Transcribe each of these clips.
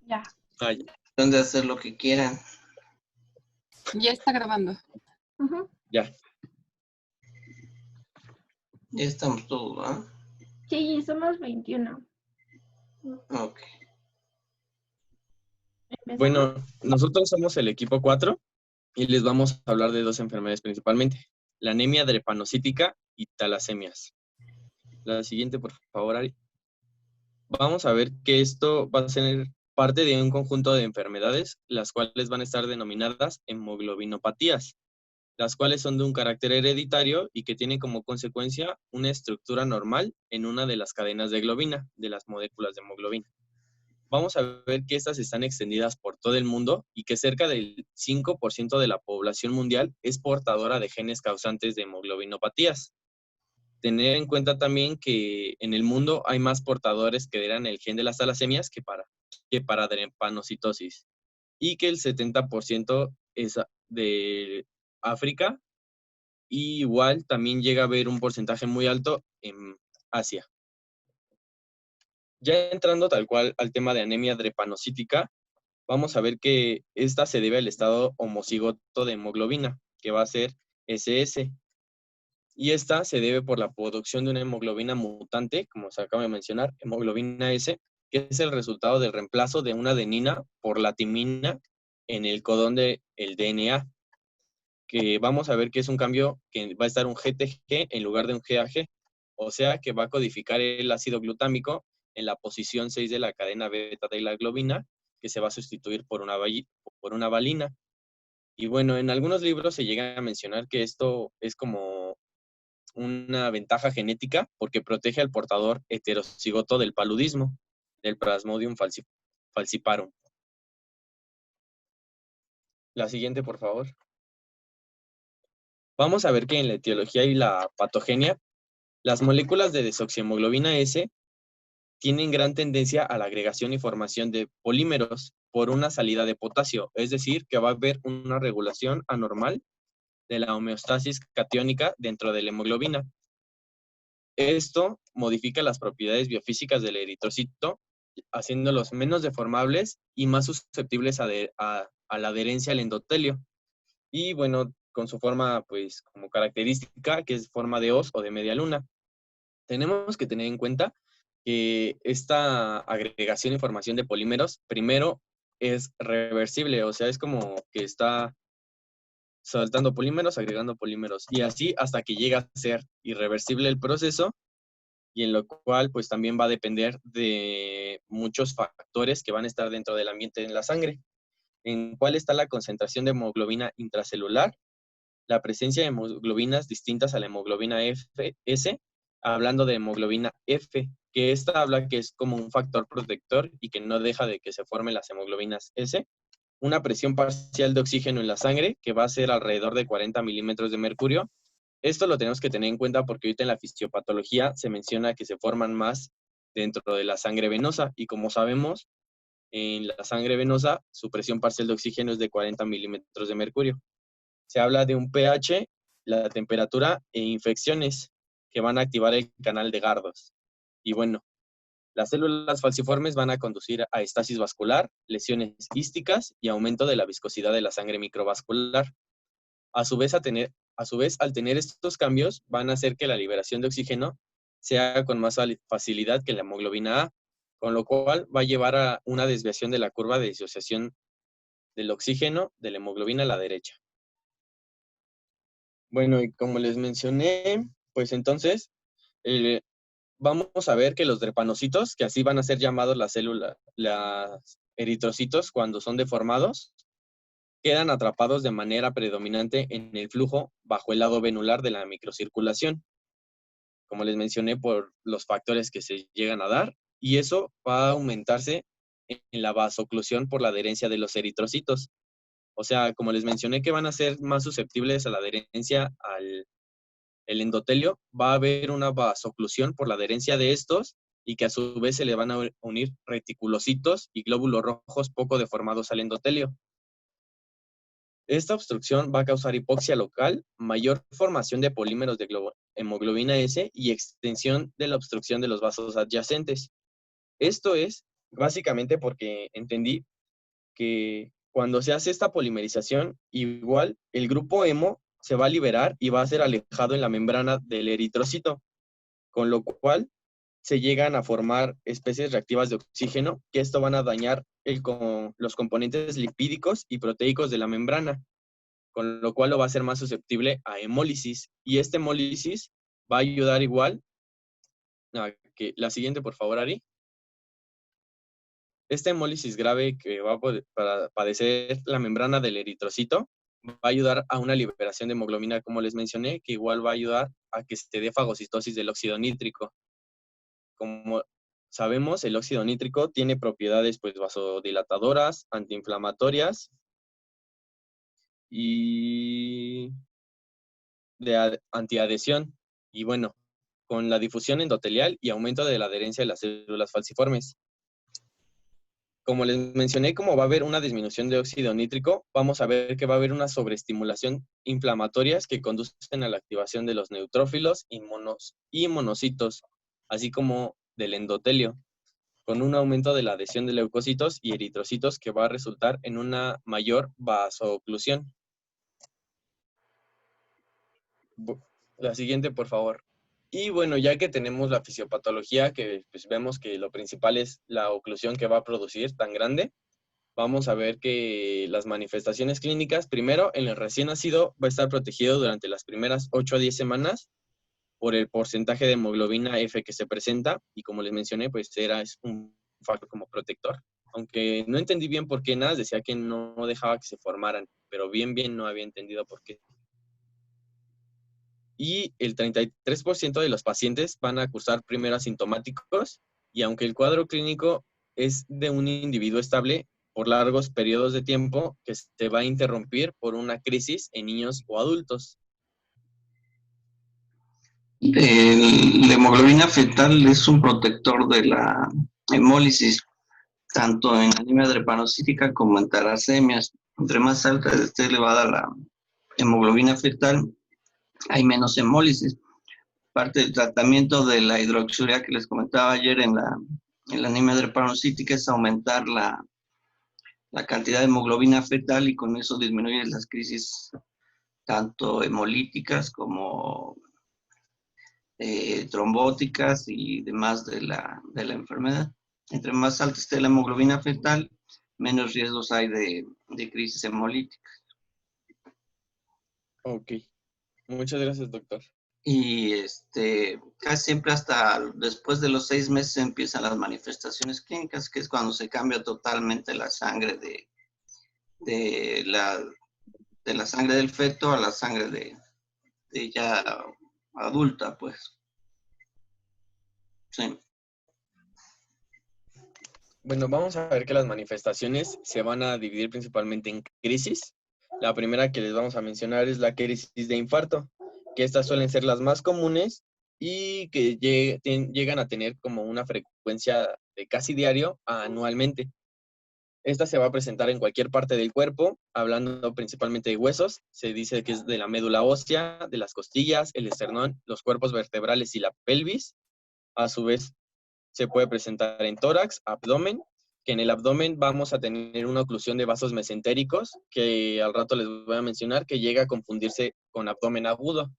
Ya. Ah, ya. Pueden de hacer lo que quieran. Ya está grabando. Ujú. Ya. Ya estamos todos, ¿ah? Sí, somos 21. Ok. ¿Empezamos? Bueno, nosotros somos el equipo 4 y les vamos a hablar de dos enfermedades principalmente, la anemia drepanocítica y talasemias. La siguiente, por favor, Ari. Vamos a ver que esto va a ser parte de un conjunto de enfermedades, las cuales van a estar denominadas hemoglobinopatías, las cuales son de un carácter hereditario y que tienen como consecuencia una estructura normal en una de las cadenas de globina, de las moléculas de hemoglobina. Vamos a ver que estas están extendidas por todo el mundo y que cerca del 5% de la población mundial es portadora de genes causantes de hemoglobinopatías. Tener en cuenta también que en el mundo hay más portadores que heredan el gen de las talasemias que para drepanocitosis y que el 70% es de África y igual también llega a haber un porcentaje muy alto en Asia. Ya entrando tal cual al tema de anemia drepanocítica, vamos a ver que esta se debe al estado homocigoto de hemoglobina, que va a ser SS. Y esta se debe por la producción de una hemoglobina mutante, como se acaba de mencionar, hemoglobina S, que es el resultado del reemplazo de una adenina por la timina en el codón del DNA, que vamos a ver que es un cambio que va a estar un GTG en lugar de un GAG, o sea que va a codificar el ácido glutámico en la posición 6 de la cadena beta de la globina, que se va a sustituir por una valina. Y bueno, en algunos libros se llega a mencionar que esto es como una ventaja genética porque protege al portador heterocigoto del paludismo, del Plasmodium falciparum. La siguiente, por favor. Vamos a ver que en la etiología y la patogenia, las moléculas de desoxihemoglobina S tienen gran tendencia a la agregación y formación de polímeros por una salida de potasio, es decir, que va a haber una regulación anormal de la homeostasis catiónica dentro de la hemoglobina. Esto modifica las propiedades biofísicas del eritrocito, haciéndolos menos deformables y más susceptibles a la adherencia al endotelio. Y bueno, con su forma, pues, como característica, que es forma de hoz o de media luna. Tenemos que tener en cuenta que esta agregación y formación de polímeros, primero, es reversible, o sea, es como que está saltando polímeros, agregando polímeros, y así hasta que llega a ser irreversible el proceso, y en lo cual pues también va a depender de muchos factores que van a estar dentro del ambiente en la sangre. En cuál está la concentración de hemoglobina intracelular, la presencia de hemoglobinas distintas a la hemoglobina S, hablando de hemoglobina F, que esta habla que es como un factor protector y que no deja de que se formen las hemoglobinas S, una presión parcial de oxígeno en la sangre, que va a ser alrededor de 40 milímetros de mercurio. Esto lo tenemos que tener en cuenta porque ahorita en la fisiopatología se menciona que se forman más dentro de la sangre venosa y como sabemos, en la sangre venosa su presión parcial de oxígeno es de 40 milímetros de mercurio. Se habla de un pH, la temperatura e infecciones que van a activar el canal de Gardos. Y bueno, las células falciformes van a conducir a estasis vascular, lesiones quísticas y aumento de la viscosidad de la sangre microvascular. A su vez, al tener estos cambios, van a hacer que la liberación de oxígeno se haga con más facilidad que la hemoglobina A, con lo cual va a llevar a una desviación de la curva de disociación del oxígeno de la hemoglobina a la derecha. Bueno, y como les mencioné, pues entonces vamos a ver que los drepanocitos, que así van a ser llamados las eritrocitos cuando son deformados, quedan atrapados de manera predominante en el flujo bajo el lado venular de la microcirculación, como les mencioné, por los factores que se llegan a dar, y eso va a aumentarse en la vasoclusión por la adherencia de los eritrocitos. O sea, como les mencioné que van a ser más susceptibles a la adherencia al endotelio, va a haber una vasoclusión por la adherencia de estos y que a su vez se le van a unir reticulocitos y glóbulos rojos poco deformados al endotelio. Esta obstrucción va a causar hipoxia local, mayor formación de polímeros de hemoglobina S y extensión de la obstrucción de los vasos adyacentes. Esto es básicamente porque entendí que cuando se hace esta polimerización, igual el grupo hemo se va a liberar y va a ser alejado en la membrana del eritrocito, con lo cual se llegan a formar especies reactivas de oxígeno, que esto van a dañar los componentes lipídicos y proteicos de la membrana, con lo cual lo va a hacer más susceptible a hemólisis. Y esta hemólisis va a ayudar igual a que, la siguiente por favor, Ari. Esta hemólisis grave que va a padecer la membrana del eritrocito va a ayudar a una liberación de hemoglobina, como les mencioné, que igual va a ayudar a que se dé fagocitosis del óxido nítrico. Como sabemos, el óxido nítrico tiene propiedades pues, vasodilatadoras, antiinflamatorias y de antiadhesión. Y bueno, con la difusión endotelial y aumento de la adherencia de las células falciformes. Como les mencioné, como va a haber una disminución de óxido nítrico, vamos a ver que va a haber una sobreestimulación inflamatorias que conducen a la activación de los neutrófilos y monocitos, así como del endotelio, con un aumento de la adhesión de leucocitos y eritrocitos que va a resultar en una mayor vasooclusión. La siguiente, por favor. Y bueno, ya que tenemos la fisiopatología, que pues, vemos que lo principal es la oclusión que va a producir tan grande, vamos a ver que las manifestaciones clínicas, primero, en el recién nacido va a estar protegido durante las primeras 8 a 10 semanas por el porcentaje de hemoglobina F que se presenta, y como les mencioné, pues es un factor como protector. Aunque no entendí bien por qué nada, decía que no dejaba que se formaran, pero bien no había entendido por qué. Y el 33% de los pacientes van a cursar primero asintomáticos, y aunque el cuadro clínico es de un individuo estable por largos periodos de tiempo, que se va a interrumpir por una crisis en niños o adultos. La hemoglobina fetal es un protector de la hemólisis, tanto en anemia drepanocítica como en talasemias. Entre más alta esté elevada la hemoglobina fetal, hay menos hemólisis. Parte del tratamiento de la hidroxiurea que les comentaba ayer en la anemia drepanocítica es aumentar la cantidad de hemoglobina fetal, y con eso disminuye las crisis tanto hemolíticas como trombóticas y demás de la enfermedad. Entre más alta esté la hemoglobina fetal, menos riesgos hay de crisis hemolítica. Ok. Muchas gracias, doctor. Y casi siempre hasta después de los 6 meses empiezan las manifestaciones clínicas, que es cuando se cambia totalmente la sangre de la sangre del feto a la sangre de ya adulta, pues. Sí. Bueno, vamos a ver que las manifestaciones se van a dividir principalmente en crisis. La primera que les vamos a mencionar es la crisis de infarto, que estas suelen ser las más comunes y que llegan a tener como una frecuencia de casi diario anualmente. Esta se va a presentar en cualquier parte del cuerpo, hablando principalmente de huesos. Se dice que es de la médula ósea, de las costillas, el esternón, los cuerpos vertebrales y la pelvis. A su vez, se puede presentar en tórax, abdomen, que en el abdomen vamos a tener una oclusión de vasos mesentéricos, que al rato les voy a mencionar, que llega a confundirse con abdomen agudo.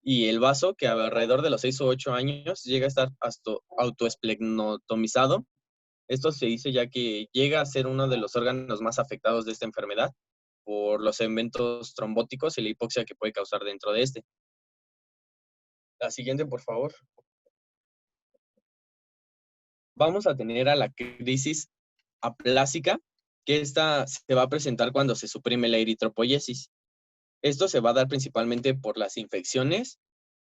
Y el vaso, que alrededor de los 6 o 8 años llega a estar autoesplegnotomizado. Esto se dice ya que llega a ser uno de los órganos más afectados de esta enfermedad por los eventos trombóticos y la hipoxia que puede causar dentro de este. La siguiente, por favor. Vamos a tener a la crisis aplásica, que esta se va a presentar cuando se suprime la eritropoiesis. Esto se va a dar principalmente por las infecciones,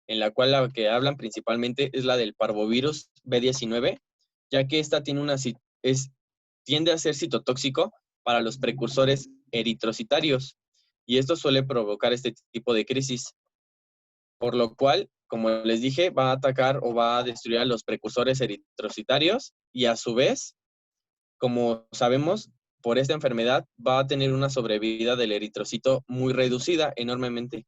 en la cual la que hablan principalmente es la del parvovirus B19, ya que esta tiende a ser citotóxico para los precursores eritrocitarios, y esto suele provocar este tipo de crisis, por lo cual, como les dije, va a atacar o va a destruir a los precursores eritrocitarios, y a su vez, como sabemos, por esta enfermedad va a tener una sobrevida del eritrocito muy reducida enormemente,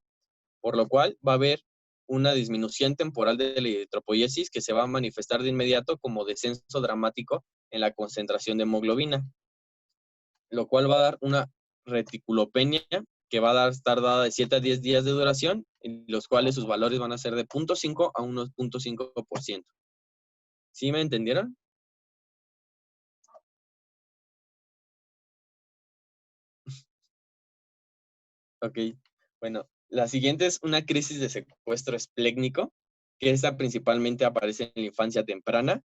por lo cual va a haber una disminución temporal de la eritropoiesis que se va a manifestar de inmediato como descenso dramático en la concentración de hemoglobina, lo cual va a dar una reticulopenia que va a estar dada de 7 a 10 días de duración, en los cuales sus valores van a ser de 0.5 a 1.5%. ¿Sí me entendieron? Ok, bueno, la siguiente es una crisis de secuestro esplécnico, que esta principalmente aparece en la infancia temprana,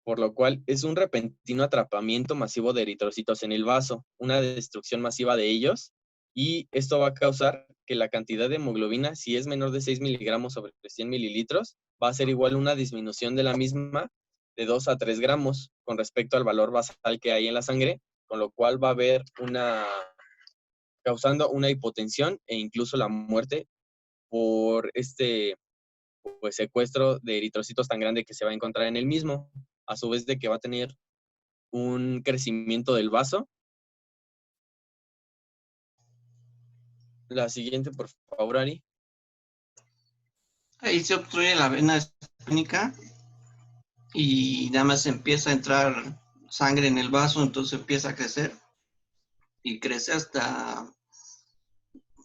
por lo cual es un repentino atrapamiento masivo de eritrocitos en el vaso, una destrucción masiva de ellos, y esto va a causar que la cantidad de hemoglobina, si es menor de 6 miligramos sobre 100 mililitros, va a ser igual a una disminución de la misma de 2 a 3 gramos con respecto al valor basal que hay en la sangre, con lo cual va a haber causando una hipotensión e incluso la muerte por este pues, secuestro de eritrocitos tan grande que se va a encontrar en el mismo, a su vez de que va a tener un crecimiento del vaso. La siguiente, por favor, Ari. Ahí se obstruye la vena esplénica y nada más empieza a entrar sangre en el vaso, entonces empieza a crecer y crece hasta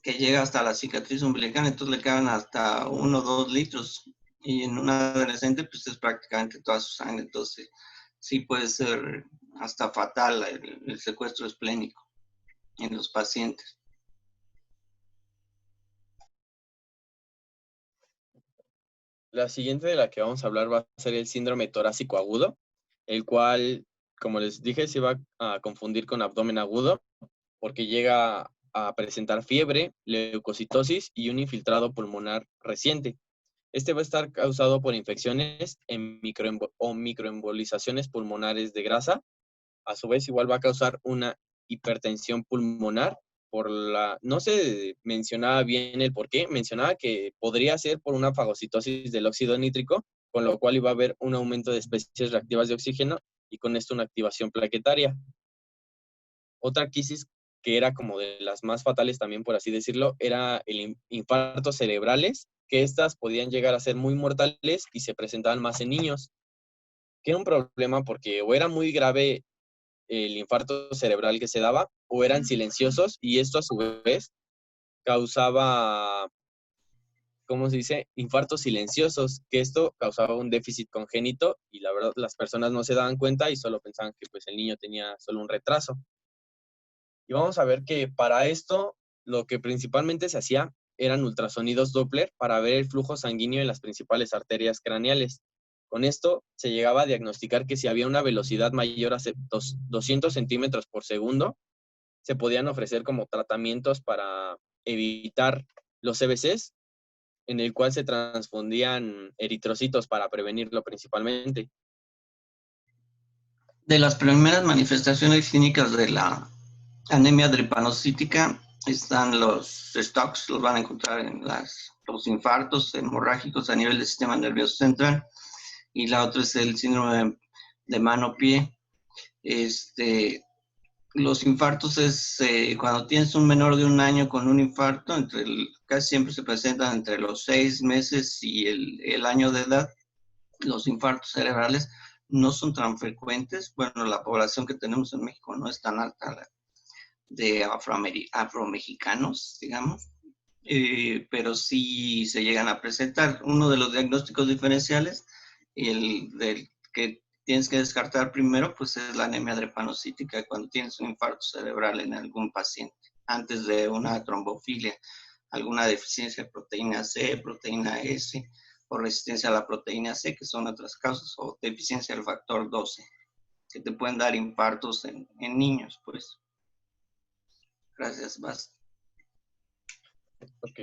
que llega hasta la cicatriz umbilical, entonces le caben hasta 1 o 2 litros y en un adolescente pues es prácticamente toda su sangre, entonces sí puede ser hasta fatal el secuestro esplénico en los pacientes. La siguiente de la que vamos a hablar va a ser el síndrome torácico agudo, el cual, como les dije, se va a confundir con abdomen agudo porque llega a presentar fiebre, leucocitosis y un infiltrado pulmonar reciente. Este va a estar causado por infecciones en microembolizaciones pulmonares de grasa. A su vez, igual va a causar una hipertensión pulmonar no se mencionaba bien el por qué, mencionaba que podría ser por una fagocitosis del óxido nítrico, con lo cual iba a haber un aumento de especies reactivas de oxígeno y con esto una activación plaquetaria. Otra crisis que era como de las más fatales también, por así decirlo, era el infartos cerebrales, que estas podían llegar a ser muy mortales y se presentaban más en niños, que era un problema porque o era muy grave el infarto cerebral que se daba, o eran silenciosos, y esto a su vez causaba, ¿cómo se dice? Infartos silenciosos, que esto causaba un déficit congénito, y la verdad las personas no se daban cuenta y solo pensaban que pues el niño tenía solo un retraso. Y vamos a ver que para esto lo que principalmente se hacía eran ultrasonidos Doppler para ver el flujo sanguíneo en las principales arterias craneales. Con esto se llegaba a diagnosticar que si había una velocidad mayor a 200 centímetros por segundo, se podían ofrecer como tratamientos para evitar los CVCs, en el cual se transfundían eritrocitos para prevenirlo principalmente. De las primeras manifestaciones clínicas de la anemia drepanocítica están los stocks, los van a encontrar en los infartos hemorrágicos a nivel del sistema nervioso central, y la otra es el síndrome de mano-pie. Los infartos es cuando tienes un menor de 1 año con un infarto, casi siempre se presentan entre los 6 meses y el año de edad. Los infartos cerebrales no son tan frecuentes. Bueno, la población que tenemos en México no es tan alta de afromexicanos, digamos, pero sí se llegan a presentar. Uno de los diagnósticos diferenciales, el del que tienes que descartar primero, pues es la anemia drepanocítica cuando tienes un infarto cerebral en algún paciente, antes de una trombofilia, alguna deficiencia de proteína C, proteína S, o resistencia a la proteína C, que son otras causas, o deficiencia del factor 12, que te pueden dar infartos en niños, pues. Gracias, Bas. Ok.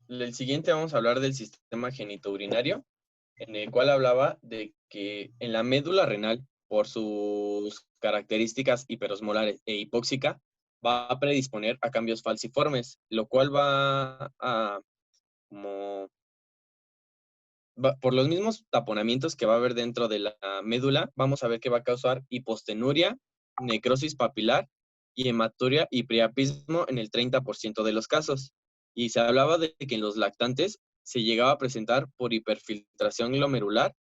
El siguiente vamos a hablar del sistema genitourinario, en el cual hablaba de que en la médula renal, por sus características hiperosmolares e hipóxica, va a predisponer a cambios falciformes, lo cual por los mismos taponamientos que va a haber dentro de la médula, vamos a ver que va a causar hipostenuria, necrosis papilar y hematuria y priapismo en el 30% de los casos. Y se hablaba de que en los lactantes se llegaba a presentar por hiperfiltración glomerular,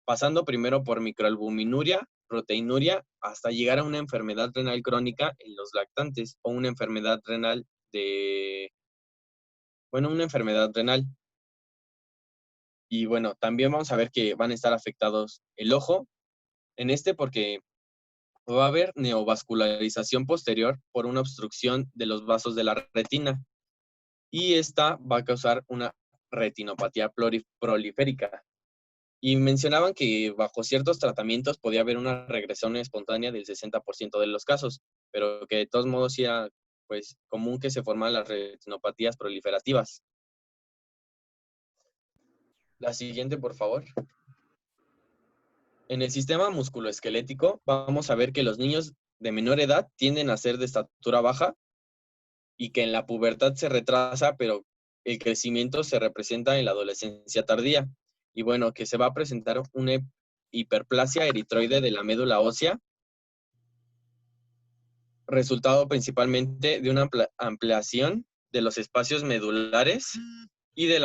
pasando primero por microalbuminuria, proteinuria hasta llegar a una enfermedad renal crónica en los lactantes o una enfermedad renal una enfermedad renal. Y bueno, también vamos a ver que van a estar afectados el ojo, porque va a haber neovascularización posterior por una obstrucción de los vasos de la retina y esta va a causar una retinopatía proliférica. Y mencionaban que bajo ciertos tratamientos podía haber una regresión espontánea del 60% de los casos, pero que de todos modos sí era pues común que se formaran las retinopatías proliferativas. La siguiente, por favor. En el sistema musculoesquelético vamos a ver que los niños de menor edad tienden a ser de estatura baja y que en la pubertad se retrasa, pero el crecimiento se representa en la adolescencia tardía. Y bueno, que se va a presentar una hiperplasia eritroide de la médula ósea, resultado principalmente de una ampliación de los espacios medulares y del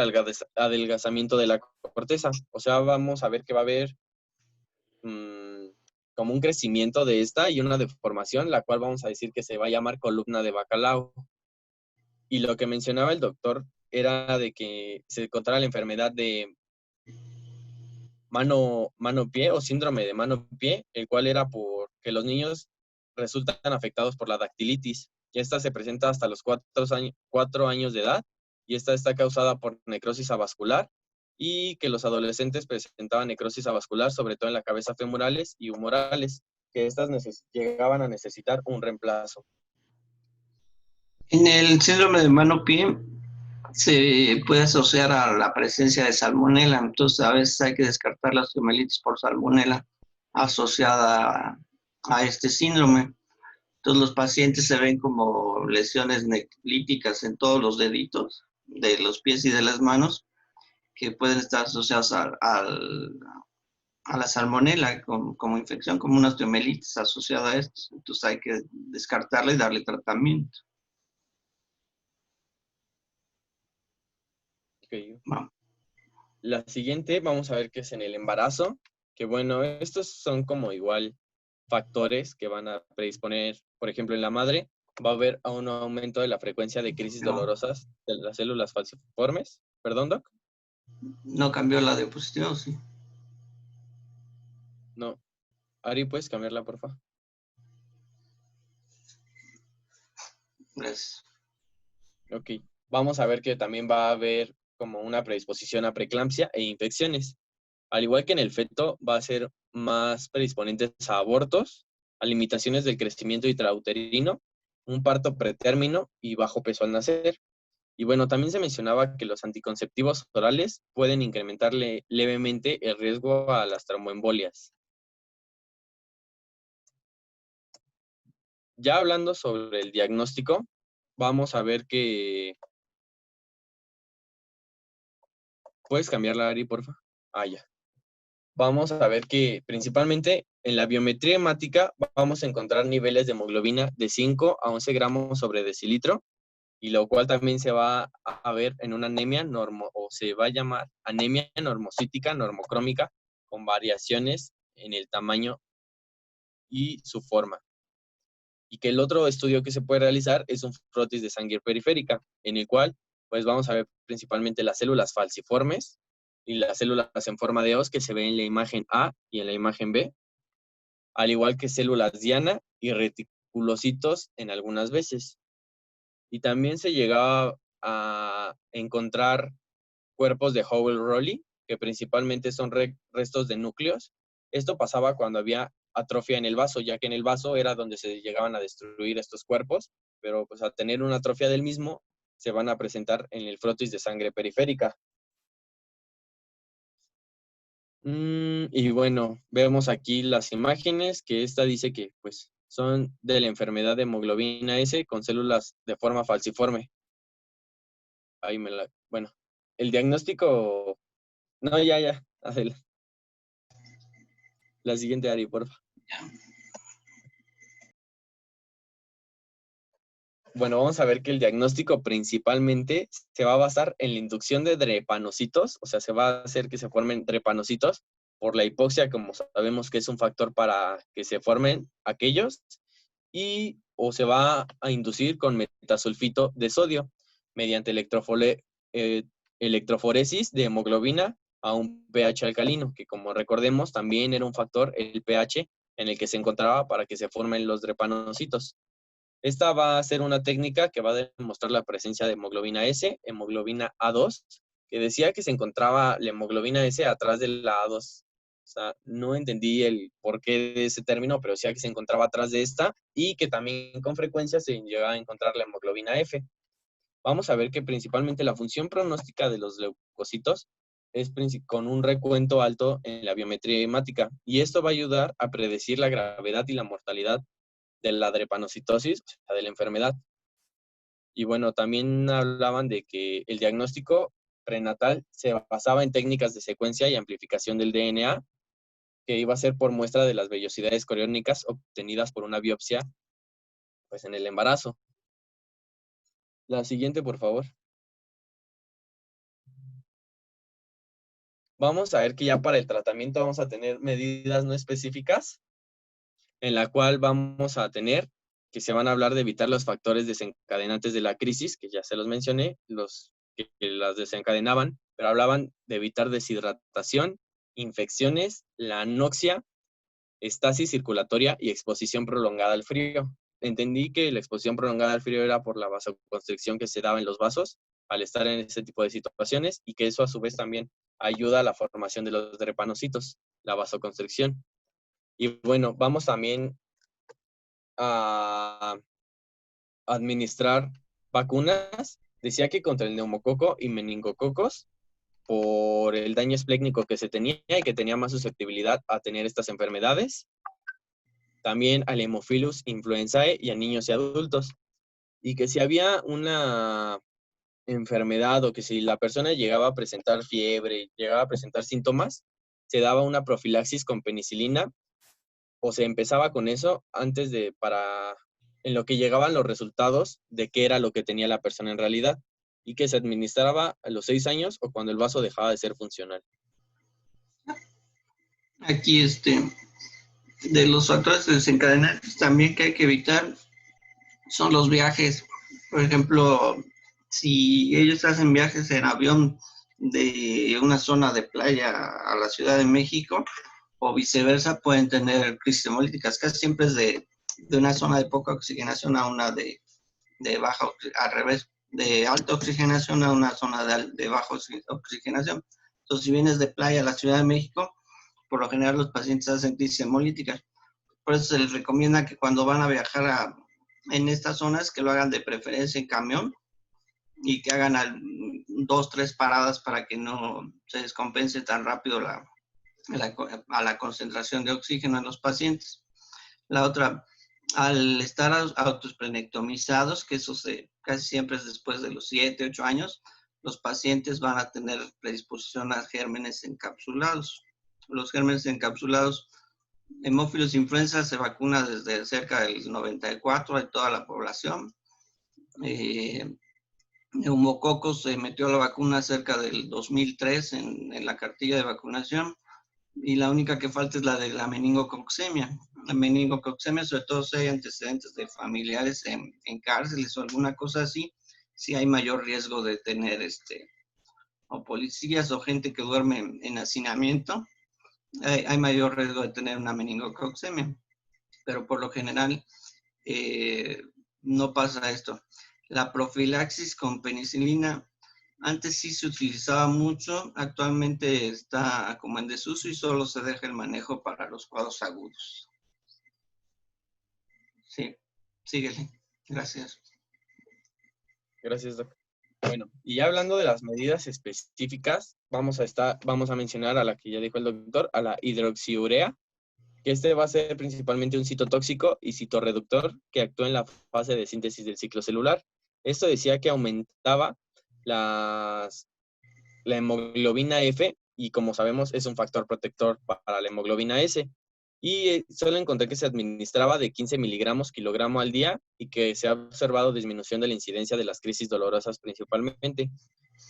adelgazamiento de la corteza. O sea, vamos a ver que va a haber como un crecimiento de esta y una deformación, la cual vamos a decir que se va a llamar columna de bacalao. Y lo que mencionaba el doctor era de que se encontraba la enfermedad de mano-pie o síndrome de mano-pie, el cual era porque los niños resultan afectados por la dactilitis. Y esta se presenta hasta los 4 años de edad y esta está causada por necrosis avascular y que los adolescentes presentaban necrosis avascular, sobre todo en la cabeza femorales y humorales, que estas llegaban a necesitar un reemplazo. En el síndrome de mano-pie se puede asociar a la presencia de salmonela, entonces a veces hay que descartar las osteomielitis por salmonela asociada a este síndrome. Entonces los pacientes se ven como lesiones neclíticas en todos los deditos de los pies y de las manos que pueden estar asociados a la salmonela como infección, como una osteomielitis asociada a esto. Entonces hay que descartarla y darle tratamiento. Okay. La siguiente vamos a ver que es en el embarazo, que bueno, estos son como igual factores que van a predisponer, por ejemplo, en la madre, va a haber un aumento de la frecuencia de crisis dolorosas de las células falciformes. ¿Perdón, Doc? No cambió la diapositiva, ¿sí? No. Ari, ¿puedes cambiarla, por favor? Gracias. Ok. Vamos a ver que también va a haber como una predisposición a preeclampsia e infecciones. Al igual que en el feto, va a ser más predisponentes a abortos, a limitaciones del crecimiento intrauterino, un parto pretérmino y bajo peso al nacer. Y bueno, también se mencionaba que los anticonceptivos orales pueden incrementar levemente el riesgo a las tromboembolias. Ya hablando sobre el diagnóstico, vamos a ver que... ¿Puedes cambiarla, Ari, por favor? Ya. Vamos a ver que principalmente en la biometría hemática vamos a encontrar niveles de hemoglobina de 5 a 11 gramos sobre decilitro, y lo cual también se va a ver en una anemia se va a llamar anemia normocítica normocrómica con variaciones en el tamaño y su forma. Y que el otro estudio que se puede realizar es un frotis de sangre periférica, en el cual pues vamos a ver principalmente las células falciformes y las células en forma de hoz que se ven en la imagen A y en la imagen B, al igual que células diana y reticulocitos en algunas veces. Y también se llegaba a encontrar cuerpos de Howell-Rowley, que principalmente son restos de núcleos. Esto pasaba cuando había atrofia en el vaso, ya que en el vaso era donde se llegaban a destruir estos cuerpos, pero pues al tener una atrofia del mismo, se van a presentar en el frotis de sangre periférica. Y bueno, vemos aquí las imágenes, que esta dice que pues son de la enfermedad de hemoglobina S con células de forma falciforme. Bueno, el diagnóstico... No, ya. Adelante. La siguiente, Ari, por favor. Bueno, vamos a ver que el diagnóstico principalmente se va a basar en la inducción de drepanocitos, o sea, se va a hacer que se formen drepanocitos por la hipoxia, como sabemos que es un factor para que se formen aquellos, o se va a inducir con metasulfito de sodio mediante electroforesis de hemoglobina a un pH alcalino, que como recordemos también era un factor, el pH, en el que se encontraba para que se formen los drepanocitos. Esta va a ser una técnica que va a demostrar la presencia de hemoglobina S, hemoglobina A2, que decía que se encontraba la hemoglobina S atrás de la A2. O sea, no entendí el porqué de ese término, pero decía que se encontraba atrás de esta y que también con frecuencia se llegaba a encontrar la hemoglobina F. Vamos a ver que principalmente la función pronóstica de los leucocitos es con un recuento alto en la biometría hemática, y esto va a ayudar a predecir la gravedad y la mortalidad de la drepanocitosis, o sea, de la enfermedad. Y bueno, también hablaban de que el diagnóstico prenatal se basaba en técnicas de secuencia y amplificación del DNA, que iba a ser por muestra de las vellosidades coriónicas obtenidas por una biopsia, pues en el embarazo. La siguiente, por favor. Vamos a ver que ya para el tratamiento vamos a tener medidas no específicas, en la cual vamos a tener que se van a hablar de evitar los factores desencadenantes de la crisis, que ya se los mencioné, los que las desencadenaban, pero hablaban de evitar deshidratación, infecciones, la anoxia, estasis circulatoria y exposición prolongada al frío. Entendí que la exposición prolongada al frío era por la vasoconstricción que se daba en los vasos al estar en ese tipo de situaciones, y que eso a su vez también ayuda a la formación de los drepanocitos, la vasoconstricción. Y bueno, vamos también a administrar vacunas. Decía que contra el neumococo y meningococos, por el daño esplécnico que se tenía y que tenía más susceptibilidad a tener estas enfermedades. También al Haemophilus influenzae y a niños y adultos. Y que si había una enfermedad o que si la persona llegaba a presentar fiebre, llegaba a presentar síntomas, se daba una profilaxis con penicilina, o se empezaba con eso antes en lo que llegaban los resultados de qué era lo que tenía la persona en realidad, y que se administraba a los 6 años o cuando el vaso dejaba de ser funcional. Aquí, de los factores desencadenantes también que hay que evitar son los viajes. Por ejemplo, si ellos hacen viajes en avión de una zona de playa a la Ciudad de México o viceversa, pueden tener crisis hemolíticas. Casi siempre es de una zona de poca oxigenación a una de baja, al revés, de alta oxigenación a una zona de baja oxigenación. Entonces, si vienes de playa a la Ciudad de México, por lo general los pacientes hacen crisis hemolíticas. Por eso se les recomienda que cuando van a viajar en estas zonas, que lo hagan de preferencia en camión y que hagan 2, 3 paradas para que no se descompense tan rápido a la concentración de oxígeno en los pacientes. La otra, al estar autoesplenectomizados, que eso casi siempre es después de los 7, 8 años, los pacientes van a tener predisposición a gérmenes encapsulados. Los gérmenes encapsulados, Haemophilus influenza se vacuna desde cerca del 94 de toda la población. Neumococos se metió la vacuna cerca del 2003 en la cartilla de vacunación, y la única que falta es la de la meningococcemia. La meningococcemia, sobre todo si hay antecedentes de familiares en cárceles o alguna cosa así, sí hay mayor riesgo de tener o policías o gente que duerme en hacinamiento, hay mayor riesgo de tener una meningococcemia, pero por lo general no pasa esto. La profilaxis con penicilina antes sí se utilizaba mucho, actualmente está como en desuso y solo se deja el manejo para los cuadros agudos. Sí, síguele. Gracias. Gracias, doctor. Bueno, y ya hablando de las medidas específicas, vamos a mencionar a la que ya dijo el doctor, a la hidroxiurea, que va a ser principalmente un citotóxico y citorreductor que actúa en la fase de síntesis del ciclo celular. Esto decía que aumentaba la hemoglobina F, y como sabemos es un factor protector para la hemoglobina S. Y solo encontré que se administraba de 15 miligramos kilogramo al día, y que se ha observado disminución de la incidencia de las crisis dolorosas principalmente,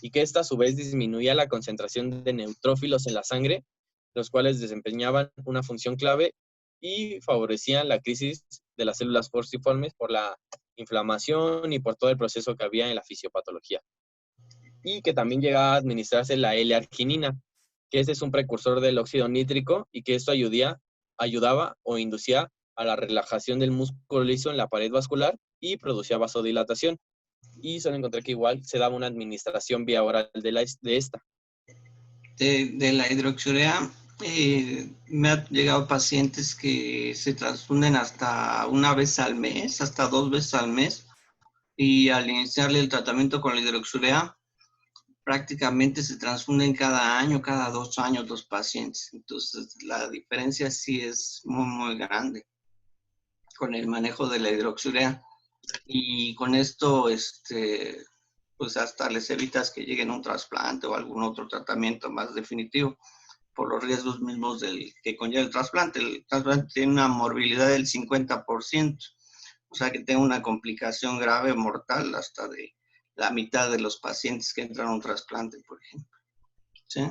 y que esta a su vez disminuía la concentración de neutrófilos en la sangre, los cuales desempeñaban una función clave y favorecían la crisis de las células falciformes por la inflamación y por todo el proceso que había en la fisiopatología. Y que también llegaba a administrarse la L-arginina, que ese es un precursor del óxido nítrico y que esto ayudaba o inducía a la relajación del músculo liso en la pared vascular y producía vasodilatación. Y solo encontré que igual se daba una administración vía oral de esta. De la hidroxiurea, me han llegado pacientes que se transfunden hasta una vez al mes, hasta 2 veces al mes, y al iniciarle el tratamiento con la hidroxiurea, prácticamente se transfunden cada año, cada 2 años los pacientes. Entonces, la diferencia sí es muy, muy grande con el manejo de la hidroxiurea. Y con esto, pues hasta les evitas que lleguen a un trasplante o algún otro tratamiento más definitivo por los riesgos mismos que conlleva el trasplante. El trasplante tiene una morbilidad del 50%, o sea que tiene una complicación grave, mortal, hasta de la mitad de los pacientes que entran a un trasplante, por ejemplo. ¿Sí?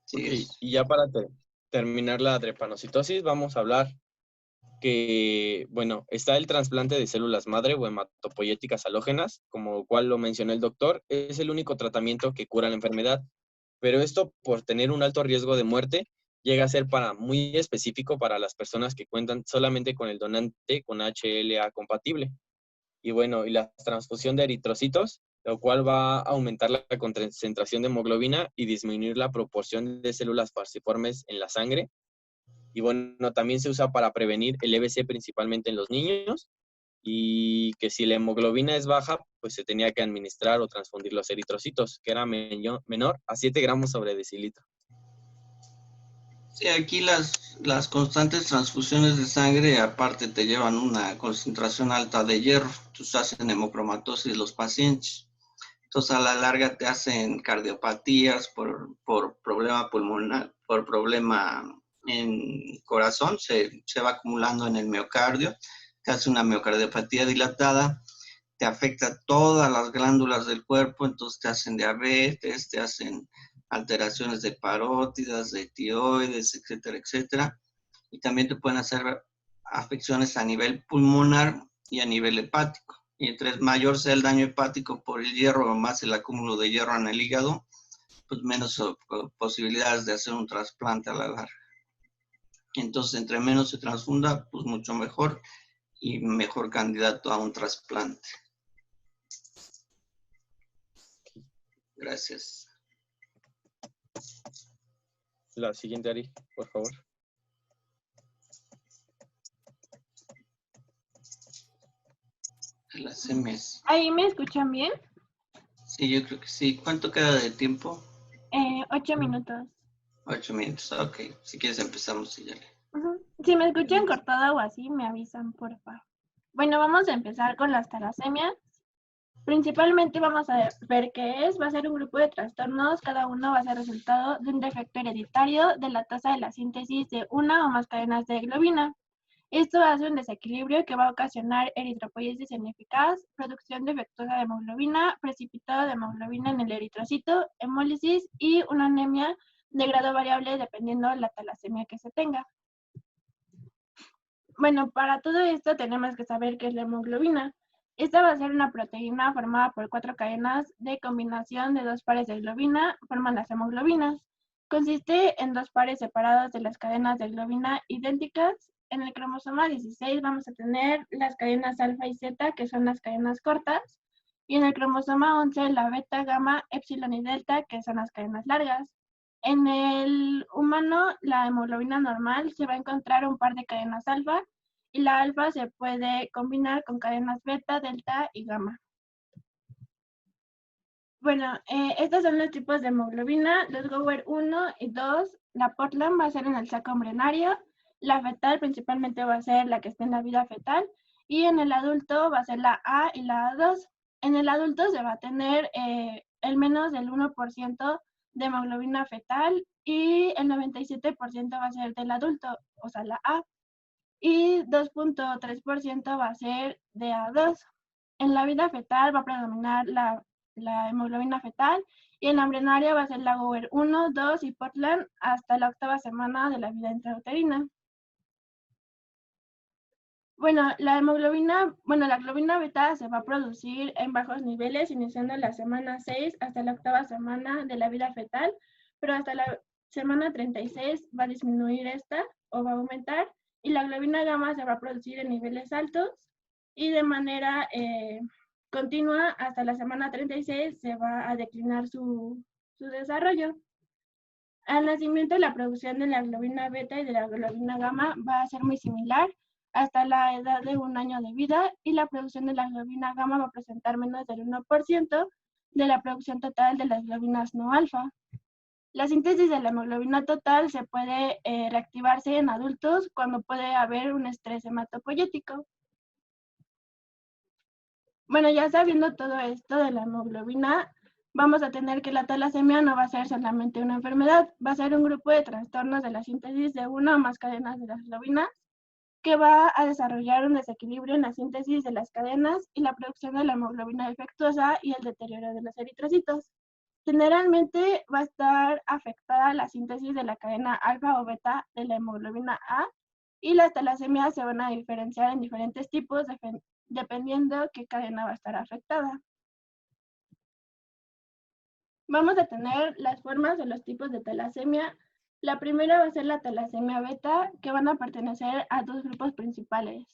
Sí, y ya para terminar la drepanocitosis, vamos a hablar que, bueno, está el trasplante de células madre o hematopoyéticas halógenas, como cual lo mencionó el doctor, es el único tratamiento que cura la enfermedad, pero esto por tener un alto riesgo de muerte llega a ser muy específico para las personas que cuentan solamente con el donante con HLA compatible. Y bueno, y la transfusión de eritrocitos, lo cual va a aumentar la concentración de hemoglobina y disminuir la proporción de células falciformes en la sangre. Y bueno, también se usa para prevenir el EBC principalmente en los niños, y que si la hemoglobina es baja, pues se tenía que administrar o transfundir los eritrocitos, que era menor a 7 gramos sobre decilitro. Sí, aquí las constantes transfusiones de sangre aparte te llevan una concentración alta de hierro, entonces hacen hemocromatosis los pacientes. Entonces a la larga te hacen cardiopatías por problema pulmonar, por problema en corazón, se va acumulando en el miocardio, te hace una miocardiopatía dilatada, te afecta todas las glándulas del cuerpo, entonces te hacen diabetes, te hacen alteraciones de parótidas, de tiroides, etcétera, etcétera. Y también te pueden hacer afecciones a nivel pulmonar y a nivel hepático. Y entre mayor sea el daño hepático por el hierro o más el acúmulo de hierro en el hígado, pues menos posibilidades de hacer un trasplante a la larga. Entonces, entre menos se transfunda, pues mucho mejor y mejor candidato a un trasplante. Gracias. La siguiente, Ari, por favor. Las semies. ¿Ahí me escuchan bien? Sí, yo creo que sí. ¿Cuánto queda de tiempo? 8 minutos. 8 minutos, ok. Si quieres empezamos y ya le... Si me escuchan cortado o así, me avisan, por favor. Bueno, vamos a empezar con las talasemias. Principalmente vamos a ver qué es. Va a ser un grupo de trastornos. Cada uno va a ser resultado de un defecto hereditario de la tasa de la síntesis de una o más cadenas de globina. Esto hace un desequilibrio que va a ocasionar eritropoiesis ineficaz, producción defectuosa de hemoglobina, precipitado de hemoglobina en el eritrocito, hemólisis y una anemia de grado variable dependiendo de la talasemia que se tenga. Bueno, para todo esto tenemos que saber qué es la hemoglobina. Esta va a ser una proteína formada por 4 cadenas de combinación de 2 pares de globina, forman las hemoglobinas. Consiste en 2 pares separados de las cadenas de globina idénticas. En el cromosoma 16 vamos a tener las cadenas alfa y zeta, que son las cadenas cortas, y en el cromosoma 11 la beta, gamma, epsilon y delta, que son las cadenas largas. En el humano, la hemoglobina normal se va a encontrar un par de cadenas alfa, y la alfa se puede combinar con cadenas beta, delta y gamma. Bueno, estos son los tipos de hemoglobina. Los Gower 1 y 2, la Portland va a ser en el saco embrionario, la fetal principalmente va a ser la que está en la vida fetal, y en el adulto va a ser la A y la A2. En el adulto se va a tener el menos del 1% de hemoglobina fetal y el 97% va a ser del adulto, o sea, la A, y 2.3% va a ser de A2. En la vida fetal va a predominar la hemoglobina fetal y en la embrionaria va a ser la Gower 1, 2 y Portland hasta la 8ª semana de la vida intrauterina. Bueno, la globina beta se va a producir en bajos niveles iniciando la semana 6 hasta la 8ª semana de la vida fetal, pero hasta la semana 36 va a disminuir esta o va a aumentar, y la globina gamma se va a producir en niveles altos y de manera continua hasta la semana 36 se va a declinar su desarrollo. Al nacimiento, la producción de la globina beta y de la globina gamma va a ser muy similar hasta la edad de 1 año de vida, y la producción de la globina gamma va a presentar menos del 1% de la producción total de las globinas no alfa. La síntesis de la hemoglobina total se puede reactivarse en adultos cuando puede haber un estrés hematopoyético. Bueno, ya sabiendo todo esto de la hemoglobina, vamos a tener que la talasemia no va a ser solamente una enfermedad, va a ser un grupo de trastornos de la síntesis de una o más cadenas de las globinas, que va a desarrollar un desequilibrio en la síntesis de las cadenas y la producción de la hemoglobina defectuosa y el deterioro de los eritrocitos. Generalmente va a estar afectada la síntesis de la cadena alfa o beta de la hemoglobina A, y las talasemias se van a diferenciar en diferentes tipos dependiendo qué cadena va a estar afectada. Vamos a tener las formas de los tipos de talasemia. La primera va a ser la talasemia beta, que van a pertenecer a dos grupos principales.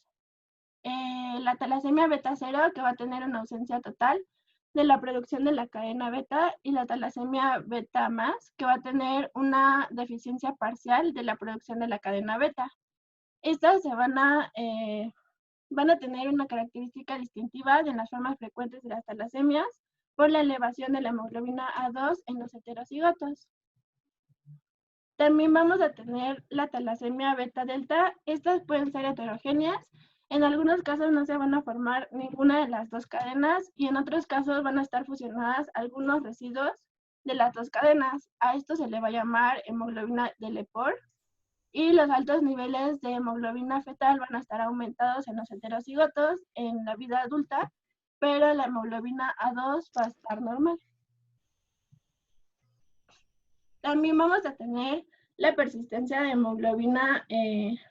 La talasemia beta 0, que va a tener una ausencia total de la producción de la cadena beta, y la talasemia beta más, que va a tener una deficiencia parcial de la producción de la cadena beta. Estas van a tener una característica distintiva de las formas frecuentes de las talasemias por la elevación de la hemoglobina A2 en los heterocigotos. También vamos a tener la talasemia beta delta. Estas pueden ser heterogéneas. En algunos casos no se van a formar ninguna de las dos cadenas, y en otros casos van a estar fusionadas algunos residuos de las dos cadenas. A esto se le va a llamar hemoglobina de Lepore, y los altos niveles de hemoglobina fetal van a estar aumentados en los heterocigotos en la vida adulta, pero la hemoglobina A2 va a estar normal. También vamos a tener la persistencia de hemoglobina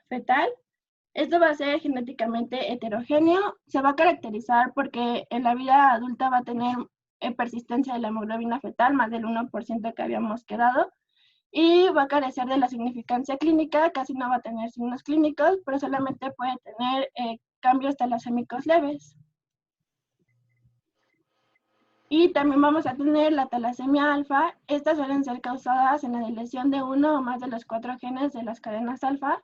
fetal. Esto va a ser genéticamente heterogéneo. Se va a caracterizar porque en la vida adulta va a tener persistencia de la hemoglobina fetal, más del 1% que habíamos quedado, y va a carecer de la significancia clínica, casi no va a tener signos clínicos, pero solamente puede tener cambios talasémicos leves. Y también vamos a tener la talasemia alfa. Estas suelen ser causadas en la deleción de uno o más de los 4 genes de las cadenas alfa.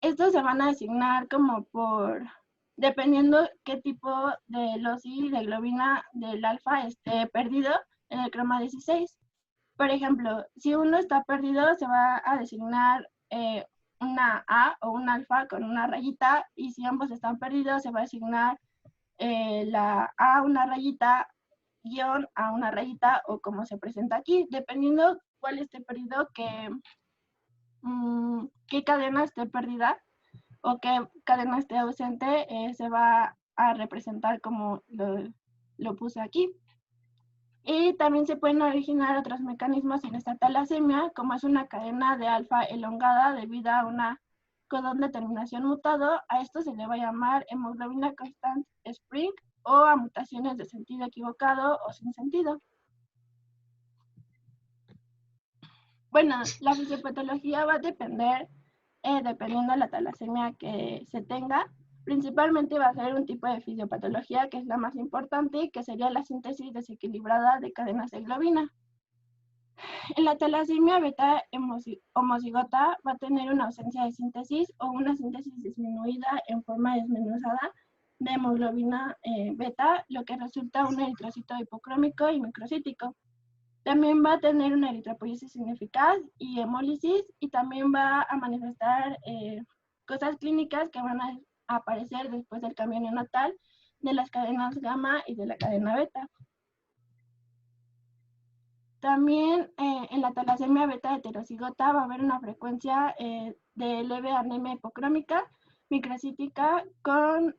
Estos se van a designar como dependiendo qué tipo de loci de globina del alfa esté perdido en el croma 16. Por ejemplo, si uno está perdido, se va a designar una A o un alfa con una rayita, y si ambos están perdidos, se va a asignar la A una rayita, guión a una rayita, o como se presenta aquí, dependiendo cuál esté perdido, qué cadena esté perdida o qué cadena esté ausente, se va a representar como lo puse aquí. Y también se pueden originar otros mecanismos en esta talasemia, como es una cadena de alfa elongada debido a una codón de terminación mutado. A esto se le va a llamar hemoglobina constant spring, o a mutaciones de sentido equivocado o sin sentido. Bueno, la fisiopatología va a depender, dependiendo de la talasemia que se tenga. Principalmente va a ser un tipo de fisiopatología que es la más importante, que sería la síntesis desequilibrada de cadenas de globina. En la talasemia beta homozigota va a tener una ausencia de síntesis o una síntesis disminuida en forma desmenuzada de hemoglobina beta, lo que resulta un eritrocito hipocrómico y microcítico. También va a tener una eritropoiesis ineficaz y hemólisis, y también va a manifestar cosas clínicas que van a aparecer después del cambio neonatal de las cadenas gamma y de la cadena beta. También en la talasemia beta heterocigota va a haber una frecuencia de leve anemia hipocrómica microcítica con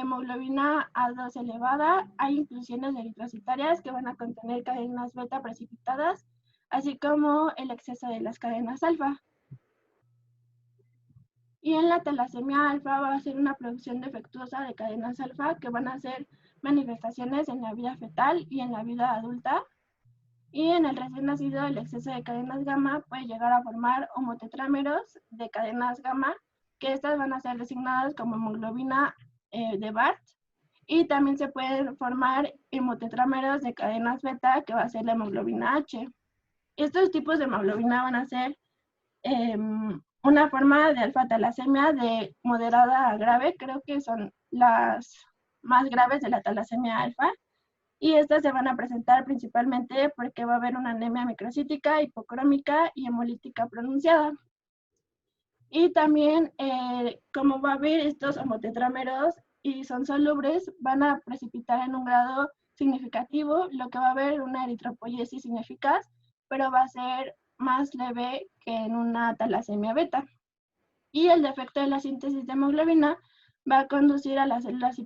hemoglobina A2 elevada, hay inclusiones eritrocitarias que van a contener cadenas beta precipitadas, así como el exceso de las cadenas alfa. Y en la talasemia alfa va a ser una producción defectuosa de cadenas alfa que van a ser manifestaciones en la vida fetal y en la vida adulta. Y en el recién nacido, el exceso de cadenas gamma puede llegar a formar homotetrámeros de cadenas gamma, que estas van a ser designadas como hemoglobina de Bart. Y también se pueden formar hemotetrámeros de cadenas beta, que va a ser la hemoglobina H. Estos tipos de hemoglobina van a ser una forma de alfa-talasemia de moderada a grave, creo que son las más graves de la talasemia alfa, y estas se van a presentar principalmente porque va a haber una anemia microcítica, hipocrómica y hemolítica pronunciada. Y también, como va a haber estos homotetrámeros y son solubles, van a precipitar en un grado significativo, lo que va a haber una eritropoiesis ineficaz, pero va a ser más leve que en una talasemia beta. Y el defecto de la síntesis de hemoglobina va a conducir a las células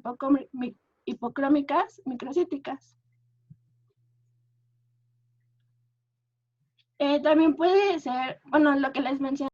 hipocrómicas microcíticas. También puede ser, bueno, lo que les mencioné